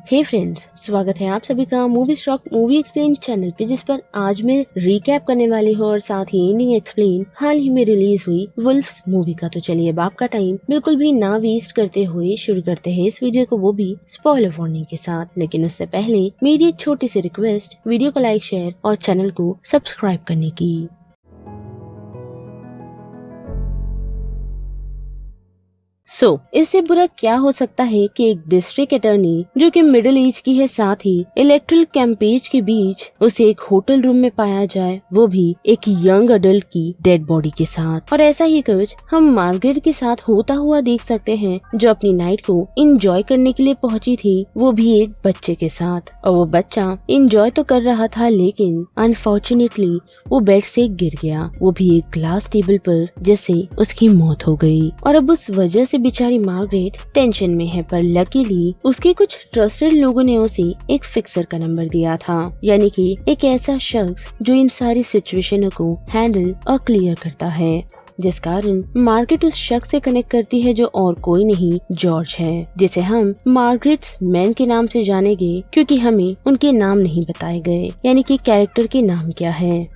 हे friends, स्वागत है आप सभी का movie stock movie explain channel पे, जिस पर आज मैं रिकैप करने वाली हूँ और साथ ही एंडिंग एक्सप्लेन हाल ही में रिलीज हुई वुल्फ्स मूवी का। तो चलिए अब आपका टाइम बिल्कुल भी ना वेस्ट करते हुए शुरू करते हैं इस वीडियो को, वो भी स्पॉइलर वार्निंग के साथ। लेकिन उससे पहले मेरी एक छोटी सी रिक्वेस्ट, वीडियो को लाइक, शेयर और चैनल को सब्सक्राइब करने की। इससे बुरा क्या हो सकता है कि एक डिस्ट्रिक्ट अटर्नी जो कि मिडिल एज की है, साथ ही इलेक्ट्रल कैंपेज के बीच उसे एक होटल रूम में पाया जाए, वो भी एक यंग अडल्ट की डेड बॉडी के साथ। और ऐसा ही कुछ हम मार्गरेट के साथ होता हुआ देख सकते हैं, जो अपनी नाइट को एंजॉय करने के लिए पहुंची थी, वो भी एक बच्चे के साथ। और वो बच्चा एंजॉय तो कर रहा था, लेकिन अनफॉर्चुनेटली वो बेड से गिर गया, वो भी एक ग्लास टेबल पर, जिससे उसकी मौत हो गई। और अब उस वजह से बेचारी मार्गरेट टेंशन में है, पर लकीली उसके कुछ ट्रस्टेड लोगों ने उसे एक फिक्सर का नंबर दिया था, यानी कि एक ऐसा शख्स जो इन सारी सिचुएशनों को हैंडल और क्लियर करता है, जिस कारण मार्गरेट उस शख्स से कनेक्ट करती है, जो और कोई नहीं जॉर्ज है, जिसे हम मार्गरेट्स मैन के नाम से जानेंगे, क्योंकि हमें उनके नाम नहीं बताए गए, यानी कि कैरेक्टर के नाम क्या है।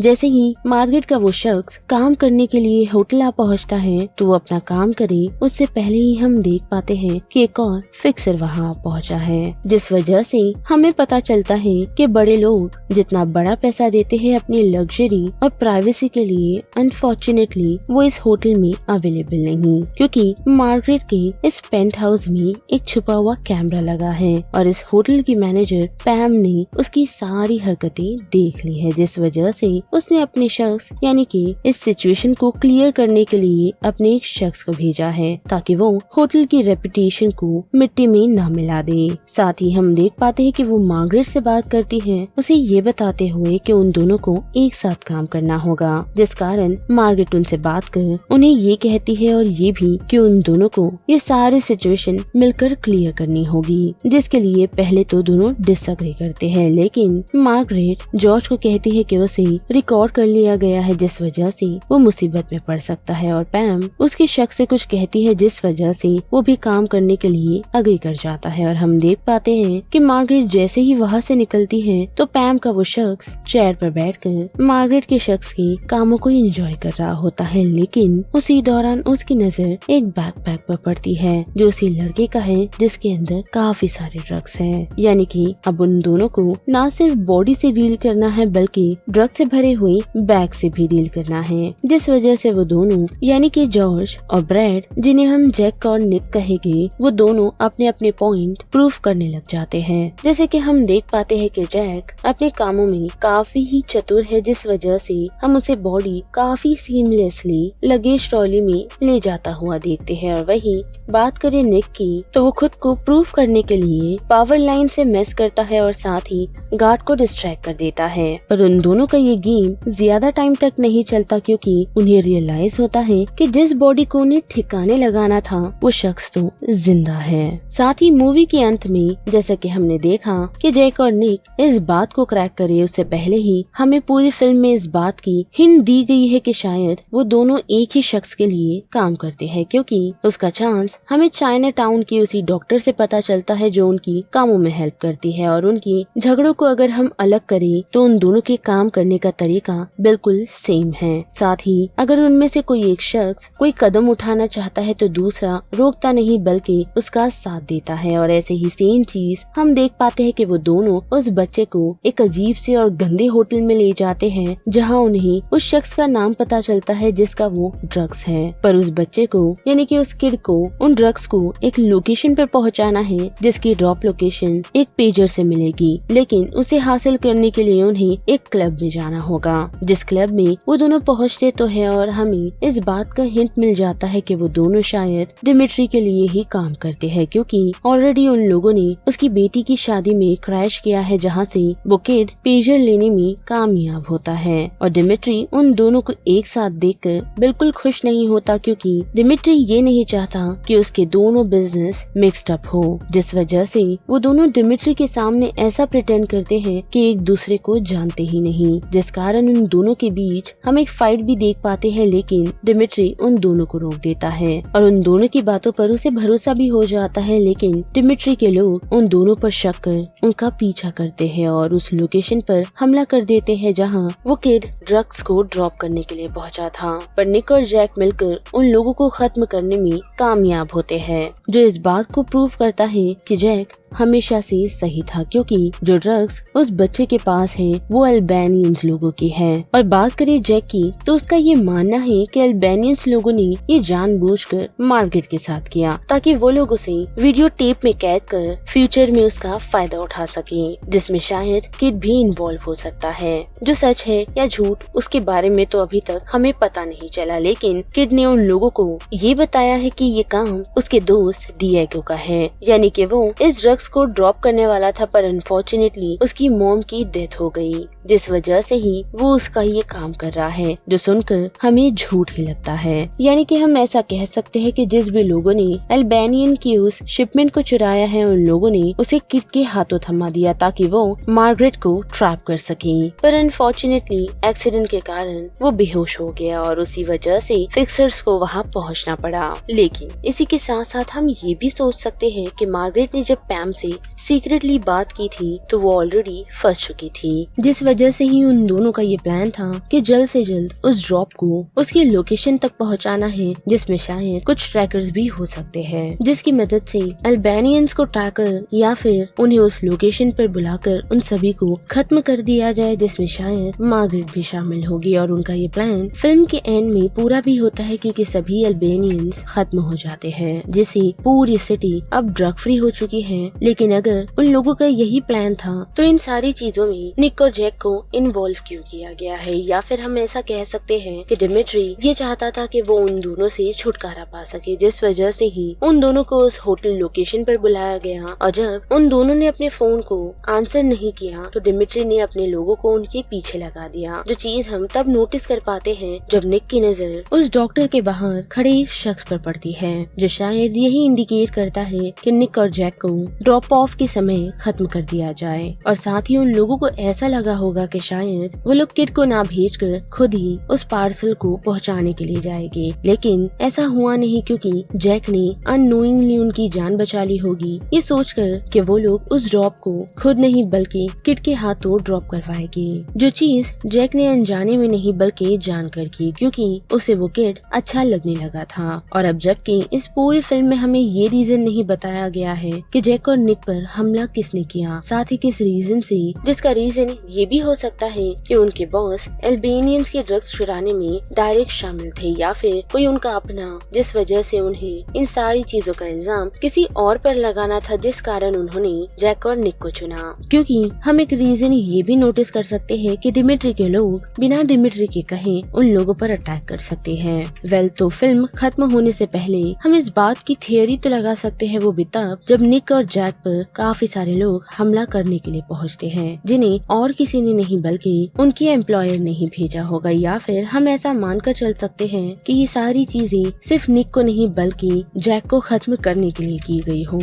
जैसे ही मार्गरेट का वो शख्स काम करने के लिए होटल आ पहुंचता है, तो वो अपना काम करे उससे पहले ही हम देख पाते हैं कि एक और फिक्सर वहाँ पहुँचा है, जिस वजह से हमें पता चलता है कि बड़े लोग जितना बड़ा पैसा देते हैं अपनी लग्जरी और प्राइवेसी के लिए, अनफॉर्चुनेटली वो इस होटल में अवेलेबल नहीं, क्योंकि मार्गरेट के इस पेंट हाउस में एक छुपा हुआ कैमरा लगा है और इस होटल की मैनेजर पैम ने उसकी सारी हरकतें देख ली है, जिस वजह से उसने अपने शख्स यानी कि इस सिचुएशन को क्लियर करने के लिए अपने एक शख्स को भेजा है, ताकि वो होटल की रेपुटेशन को मिट्टी में न मिला दे। साथ ही हम देख पाते हैं कि वो मार्गरेट से बात करती है, उसे ये बताते हुए कि उन दोनों को एक साथ काम करना होगा, जिस कारण मार्गरेट उनसे बात कर उन्हें ये कहती है और ये भी कि उन दोनों को ये सारी सिचुएशन मिलकर क्लियर करनी होगी, जिसके लिए पहले तो दोनों डिसएग्री करते हैं, लेकिन मार्गरेट जॉर्ज को कहती है कि उसे रिकॉर्ड कर लिया गया है, जिस वजह से वो मुसीबत में पड़ सकता है, और पैम उसके शख्स से कुछ कहती है, जिस वजह से वो भी काम करने के लिए अग्री कर जाता है। और हम देख पाते हैं कि मार्गरेट जैसे ही वहाँ से निकलती है, तो पैम का वो शख्स चेयर पर बैठकर मार्गरेट के शख्स के कामों को एंजॉय कर रहा होता है, लेकिन उसी दौरान उसकी नजर एक बैकपैक पर पड़ती है, जो उसी लड़के का है, जिसके अंदर काफी सारे ड्रग्स हैं। यानी कि अब उन दोनों को न सिर्फ बॉडी से डील करना है, बल्कि ड्रग से भरे हुए बैग से भी डील करना है, जिस वजह से वो दोनों यानी कि जॉर्ज और ब्रैड, जिन्हें हम जैक और निक कहेंगे, वो दोनों अपने अपने पॉइंट प्रूफ करने लग जाते हैं। जैसे कि हम देख पाते हैं कि जैक अपने कामों में काफी ही चतुर है, जिस वजह से हम उसे बॉडी काफी सीमलेसली लगेज ट्रॉली में ले जाता हुआ देखते हैं। और वही बात करें निक की, तो वो खुद को प्रूफ करने के लिए पावर लाइन से मेस करता है और साथ ही गार्ड को डिस्ट्रैक्ट कर देता है। पर उन दोनों का ये गेम ज्यादा टाइम तक नहीं चलता, क्योंकि उन्हें रियलाइज होता है कि जिस बॉडी को उन्हें ठिकाने लगाना था, वो शख्स तो जिंदा है। साथ ही मूवी के अंत में जैसा कि हमने देखा कि जैक और निक इस बात को क्रैक करे, उससे पहले ही हमें पूरी फिल्म में इस बात की हिंट दी गई है कि शायद वो दोनों एक ही शख्स के लिए काम करते हैं, क्योंकि उसका चांस हमें चाइना टाउन की उसी डॉक्टर से पता चलता है, जो उनकी कामों में हेल्प करती है। और उनकी झगड़ों को अगर हम अलग करें, तो उन दोनों के काम करने का तरीका बिल्कुल सेम है। साथ ही अगर उनमें से कोई एक शख्स कोई कदम उठाना चाहता है, तो दूसरा रोकता नहीं बल्कि उसका साथ देता है। और ऐसे ही सेम चीज हम देख पाते हैं कि वो दोनों उस बच्चे को एक अजीब से और गंदे होटल में ले जाते हैं, जहाँ उन्हें उस शख्स का नाम पता चलता है, जिसका वो ड्रग्स है। पर उस बच्चे को यानी कि उस किड को उन ड्रग्स को एक लोकेशन पर पहुंचाना है, जिसकी ड्रॉप लोकेशन एक पेजर से मिलेगी, लेकिन उसे हासिल करने के लिए उन्हें एक क्लब में जाना होगा, जिस क्लब में वो दोनों पहुंचते तो है। और हमें इस बात का हिंट मिल जाता है कि वो दोनों शायद डिमिट्री के लिए ही काम करते हैं, क्योंकि ऑलरेडी उन लोगों ने उसकी बेटी की शादी में क्रैश किया है, जहाँ से वो किड पेजर लेने में कामयाब होता है। और डिमिट्री उन दोनों को एक साथ देख देखकर बिल्कुल खुश नहीं होता, क्योंकि डिमिट्री ये नहीं चाहता कि उसके दोनों बिजनेस मिक्स्ड अप हो, जिस वजह से वो दोनों डिमिट्री के सामने ऐसा प्रिटेंड करते हैं कि एक दूसरे को जानते ही नहीं, जिस कारण उन दोनों के बीच हम एक फाइट भी देख पाते हैं। लेकिन डिमिट्री उन दोनों को रोक देता है और उन दोनों की बातों पर उसे भरोसा भी हो जाता है। लेकिन डिमिट्री के लोग उन दोनों पर शक कर उनका पीछा करते हैं और उस लोकेशन पर हमला कर देते हैं जहां वो किड ड्रग्स को ड्रॉप करने के लिए पहुंचा था। पर निक और जैक मिलकर उन लोगों को खत्म करने में कामयाब होते हैं, जो इस बात को प्रूव करता है कि जैक हमेशा से सही था, क्योंकि जो ड्रग्स उस बच्चे के पास है वो अल्बानियंस लोगों की है। और बात करें जैक की, तो उसका ये मानना है कि अल्बानियंस लोगों ने ये जानबूझकर मार्गरेट के साथ किया ताकि वो लोग उसे वीडियो टेप में कैद कर फ्यूचर में उसका फायदा उठा सके, जिसमें शायद किड भी इन्वॉल्व हो सकता है। जो सच है या झूठ उसके बारे में तो अभी तक हमें पता नहीं चला, लेकिन किड ने उन लोगों को ये बताया है कि ये काम उसके दोस्त डिएगो का है, यानी कि वो इस ड्रग्स को ड्रॉप करने वाला था, पर अनफॉर्चुनेटली उसकी मॉम की डेथ हो गई, जिस वजह से ही वो उसका ये काम कर रहा है, जो सुनकर हमें झूठ ही लगता है। यानी कि हम ऐसा कह सकते हैं कि जिस भी लोगों ने अल्बानियन की उस शिपमेंट को चुराया है, उन लोगों ने उसे किड के हाथों थमा दिया ताकि वो मार्गरेट को ट्रैप कर सके। पर अनफॉर्चुनेटली एक्सीडेंट के कारण वो बेहोश हो गया और उसी वजह से फिक्सर्स को वहाँ पहुँचना पड़ा। लेकिन इसी के साथ साथ हम ये भी सोच सकते हैं कि मार्गरेट ने जब पैम से सीक्रेटली बात की थी तो वो ऑलरेडी फंस चुकी थी, जिस वजह से ही उन दोनों का ये प्लान था कि जल्द से जल्द उस ड्रॉप को उसकी लोकेशन तक पहुंचाना है, जिसमें शायद कुछ ट्रैकर्स भी हो सकते हैं, जिसकी मदद से अल्बानियंस को ट्रैकर या फिर उन्हें उस लोकेशन पर बुलाकर उन सभी को खत्म कर दिया जाए, जिसमें शायद मार्गरेट भी शामिल होगी। और उनका ये प्लान फिल्म के एंड में पूरा भी होता है, क्योंकि सभी अल्बानियंस खत्म हो जाते हैं, जिससे पूरी सिटी अब ड्रग फ्री हो चुकी है। लेकिन अगर उन लोगों का यही प्लान था तो इन सारी चीजों में निक और जैक को इन्वॉल्व क्यों किया गया है? या फिर हम ऐसा कह सकते हैं कि डिमिट्री ये चाहता था कि वो उन दोनों से छुटकारा पा सके, जिस वजह से ही उन दोनों को उस होटल लोकेशन पर बुलाया गया। और जब उन दोनों ने अपने फोन को आंसर नहीं किया तो डिमिट्री ने अपने लोगों को उनके पीछे लगा दिया, जो चीज हम तब नोटिस कर पाते हैं जब निक की नजर उस डॉक्टर के बाहर खड़े एक शख्स पर पड़ती है, जो शायद यही इंडिकेट करता है कि निक और जैक को ड्रॉप ऑफ के समय खत्म कर दिया जाए। और साथ ही उन लोगों को ऐसा लगा होगा कि शायद वो लोग किड को ना भेजकर खुद ही उस पार्सल को पहुंचाने के लिए जाएंगे, लेकिन ऐसा हुआ नहीं, क्योंकि जैक ने अननोइंगली उनकी जान बचा ली होगी, ये सोचकर कि वो लोग उस ड्रॉप को खुद नहीं बल्कि किड के हाथों ड्रॉप करवाएंगे, जो चीज जैक ने अनजाने में नहीं बल्कि जानकर की, क्योंकि उसे वो किड अच्छा लगने लगा था। और अब जबकि इस पूरी फिल्म में हमें ये रीजन नहीं बताया गया है कि जैक और निक पर हमला किसने किया, साथ ही किस रीजन से, जिसका रीजन ये भी हो सकता है कि उनके बॉस अल्बानियंस के ड्रग्स चुराने में डायरेक्ट शामिल थे, या फिर कोई उनका अपना, जिस वजह से उन्हें इन सारी चीजों का इल्जाम किसी और पर लगाना था, जिस कारण उन्होंने जैक और निक को चुना। क्योंकि हम एक रीजन ये भी नोटिस कर सकते हैं कि डिमिट्री के लोग बिना डिमिट्री के कहे उन लोगों पर अटैक कर सकते हैं। वेल, तो फिल्म खत्म होने से पहले हम इस बात की थियोरी तो लगा सकते हैं, वो भी तब जब निक और जैक पर काफी सारे लोग हमला करने के लिए पहुंचते हैं, जिन्हें और किसी ने नहीं बल्कि उनके एम्प्लॉयर ने ही भेजा होगा। या फिर हम ऐसा मानकर चल सकते हैं कि ये सारी चीजें सिर्फ निक को नहीं बल्कि जैक को खत्म करने के लिए की गई हो,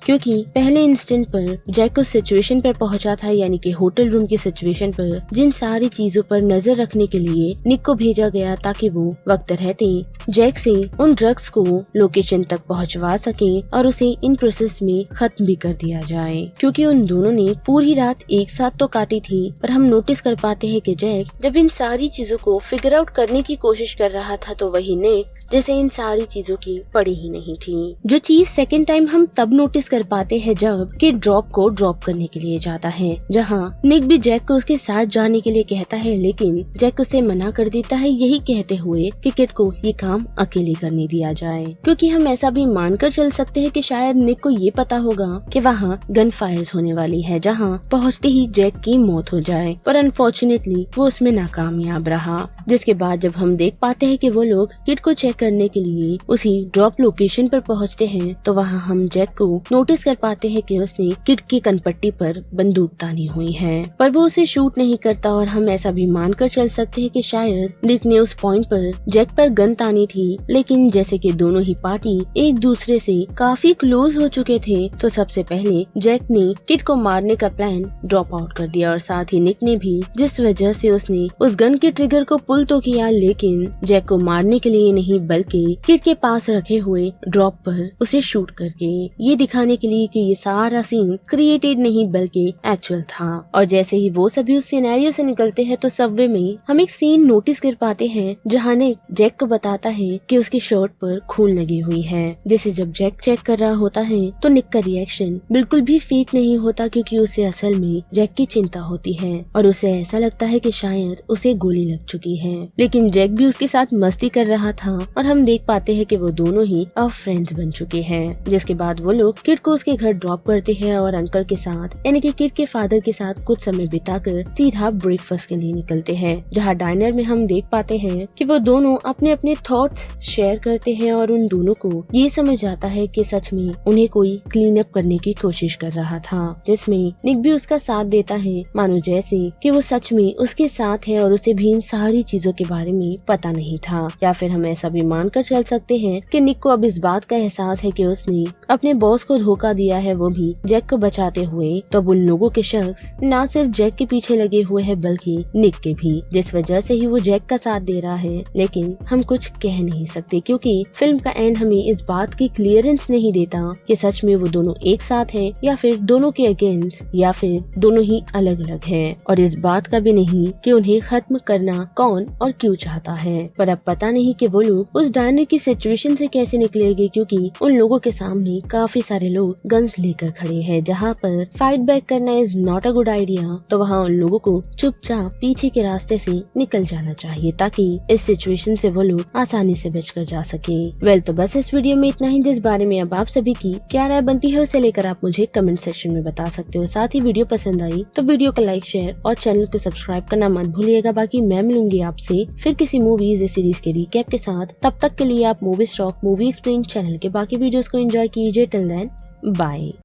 क्योंकि पहले इंस्टेंट पर जैक उस सिचुएशन पर पहुंचा था, यानी कि होटल रूम की सिचुएशन पर, जिन सारी चीजों पर नजर रखने के लिए निक को भेजा गया ताकि वो वक्त रहते जैक से उन ड्रग्स को लोकेशन तक पहुंचवा सके और उसे इन प्रोसेस में खत्म भी कर दिया जाए। क्योंकि उन दोनों ने पूरी रात एक साथ तो काटी थी, पर हम नोटिस कर पाते हैं कि जैक जब इन सारी चीजों को फिगर आउट करने की कोशिश कर रहा था तो वही निक जैसे इन सारी चीजों की पड़ी ही नहीं थी। जो चीज सेकेंड टाइम हम तब नोटिस कर पाते हैं जब किड ड्रॉप को ड्रॉप करने के लिए जाता है, जहां निक भी जैक को उसके साथ जाने के लिए कहता है, लेकिन जैक उसे मना कर देता है, यही कहते हुए कि किड को ये काम अकेले करने दिया जाए। क्योंकि हम ऐसा भी मानकर चल सकते हैं कि शायद निक को ये पता होगा कि वहाँ गन फायर्स होने वाली है, जहाँ पहुँचते ही जैक की मौत हो जाए, पर अनफॉर्चुनेटली वो उसमें नाकामयाब रहा। जिसके बाद जब हम देख पाते हैं कि वो लोग किड को चेक करने के लिए उसी ड्रॉप लोकेशन पर पहुंचते हैं तो वहां हम जैक को नोटिस कर पाते हैं कि उसने किड की कनपट्टी पर बंदूक तानी हुई है, पर वो उसे शूट नहीं करता और हम ऐसा भी मानकर चल सकते हैं कि शायद निक ने उस पॉइंट पर जैक पर गन तानी थी। लेकिन जैसे कि दोनों ही पार्टी एक दूसरे से काफी क्लोज हो चुके थे तो सबसे पहले जैक ने किड को मारने का प्लान ड्रॉप आउट कर दिया और साथ ही निक ने भी, जिस वजह से उसने उस गन के ट्रिगर को पुल तो किया लेकिन जैक को मारने के लिए नहीं बल्कि किड के पास रखे हुए ड्रॉप पर उसे शूट करके ये दिखाने के लिए कि ये सारा सीन क्रिएटेड नहीं बल्कि एक्चुअल था। और जैसे ही वो सभी उस सिनेरियो से निकलते हैं तो सबवे में हम एक सीन नोटिस कर पाते हैं जहाँ निक जैक को बताता है कि उसकी शर्ट पर खून लगी हुई है, जिसे जब जैक चेक कर रहा होता है तो निक का रिएक्शन बिल्कुल भी फेक नहीं होता क्योंकि उसे असल में जैक की चिंता होती है और उसे ऐसा लगता है कि शायद उसे गोली लग चुकी है। लेकिन जैक भी उसके साथ मस्ती कर रहा था और हम देख पाते हैं कि वो दोनों ही अब फ्रेंड्स बन चुके हैं। जिसके बाद वो लोग किड को उसके घर ड्रॉप करते हैं और अंकल के साथ यानी कि किड के फादर के साथ कुछ समय बिताकर सीधा ब्रेकफास्ट के लिए निकलते हैं, जहाँ डाइनर में हम देख पाते हैं कि वो दोनों अपने अपने थॉट्स शेयर करते हैं और उन दोनों को ये समझ आता है कि सच में उन्हें कोई क्लीन अप करने की कोशिश कर रहा था, जिसमें निक भी उसका साथ देता है मानो जैसे कि वो सच में उसके साथ है और उसे भी इन सारी चीजों के बारे में पता नहीं था। या फिर हम ऐसा भी मानकर चल सकते हैं कि निक को अब इस बात का एहसास है कि उसने अपने बॉस को धोखा दिया है, वो भी जैक को बचाते हुए। तो अब उन लोगों के शख्स न सिर्फ जैक के पीछे लगे हुए हैं बल्कि निक के भी, जिस वजह से ही वो जैक का साथ दे रहा है। लेकिन हम कुछ कह नहीं सकते क्योंकि फिल्म का एंड हमें इस बात की क्लियरेंस नहीं देता कि सच में वो दोनों एक साथ हैं या फिर दोनों के अगेंस्ट या फिर दोनों ही अलग अलग हैं, और इस बात का भी नहीं कि उन्हें खत्म करना कौन और क्यों चाहता है। पर अब पता नहीं कि वो लोग उस डायनर की सिचुएशन से कैसे निकलेंगे क्योंकि उन लोगों के सामने काफी सारे लोग गन्स लेकर खड़े हैं, जहाँ पर फाइट बैक करना is not a good idea. तो वहाँ उन लोगों को चुपचाप पीछे के रास्ते से निकल जाना चाहिए ताकि इस सिचुएशन से वो लोग आसानी से बचकर जा सके। वेल तो बस इस वीडियो में इतना ही, जिस बारे में अब आप सभी की क्या राय बनती है उसे लेकर आप मुझे कमेंट सेक्शन में बता सकते हो। साथ ही वीडियो पसंद आई तो वीडियो को लाइक शेयर और चैनल को सब्सक्राइब करना मत भूलिएगा। बाकी मैं मिलूंगी आपसे फिर किसी मूवीज या सीरीज के रिकैप के साथ। तब तक के लिए आप movie stock movie explain channel के बाकी वीडियोस को एंजॉय कीजिए। Till then bye.